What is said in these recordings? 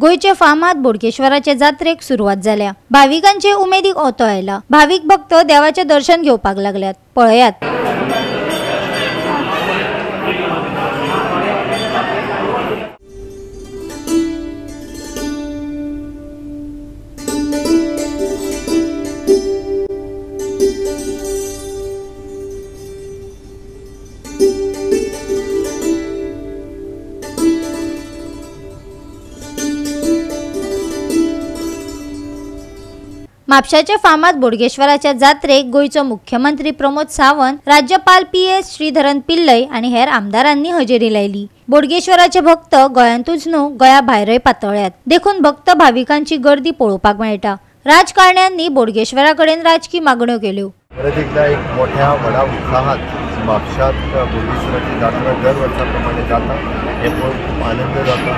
गोयचे फामाद बोडगेश्वराचे जात्रेक सुरुवात जाल्या। भाविकांचे उमेदीक ओतो आयला। भाविक भक्त देवाचे दर्शन घेवपाक लागल्यात। पळयात। म्हापशाचे फामाद बोडगेश्वराच्या जात्रेक गोयचो मुख्यमंत्री प्रमोद सावंत, राज्यपाल PS श्रीधरन पिल्लय आणि हेर आमदारांनी हजेरी लायली। बोडगेश्वराचे भक्त गोंयांतूच न्हू गोंया भायरय पातळ्यात। देखून भक्त भाविकांची गर्दी पळोवपाक मेळटा। राजकारण्यांनी बोडगेश्वराकडेन राजकी मागण्यो केल्यो। परत एकदा एक मोठ्या व्हडा उत्साहात म्हापशात बोडगेश्वराची जात्रा दर वर्षाप्रमाणे जाता। हे पळोवन खूप आनंद जाता।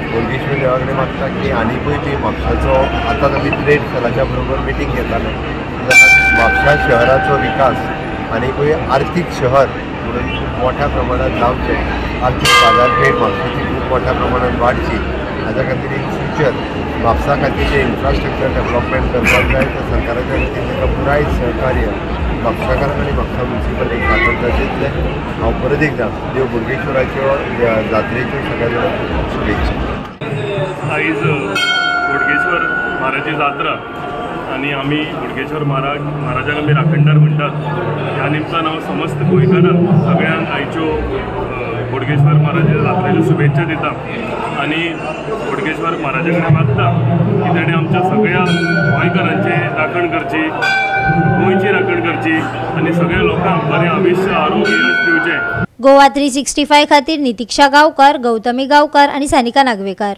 बोडगेश्वर देवा कडेन मागता की आनीकूय बी म्हापशाचो आतां आमी ट्रेड सेलाच्या बरोबर मिटींग घेताले म्हापशा शहराचो विकास आनीकूय आर्थीक शहर म्हणून खूप मोठ्या प्रमाणात जावचें। आर्थीक बाजारपेठ म्हापशाची खूप मोठ्या प्रमाणात वाडची। हाज्या खातीर एक फ्युचर म्हापसा खातीर जे इन्फ्रास्ट्रक्चर डेव्हलपमेंट करपाक जाय ते सरकाराच्या वतीन ताका पुराय सहकार्य म्हापशाकारांक आनी म्हापसा म्युनिसिपालिटीक जाता तशेंच हांव परत एकदां देव बोडगेश्वराच्यो जात्रेच्यो सगळ्या जाणांक शुभेच्छा। आयज बोडगेश्वर महाराजाची जात्रा आणि आम्ही बोडगेश्वर महाराजाक आमी राखणदार म्हणटात। ह्या निमतान हांव समस्त गोंयकारांक सगळ्यांक आयच्यो बोडगेश्वर महाराजाच्या जात्रेच्यो शुभेच्छा दिता आणि बोडगेश्वर महाराजा कडेन मागता की ताणें आमच्या सगळ्या गोंयकारांची राखण करची, गोंयची राखण करची आणि सगळ्या लोकांक बरें आयुश्य आरोग्य यश दिवचें। गोवा 365 खातीर नितीक्षा गांवकार, गौतमी गांवकार आणि सानिका नागवेकर।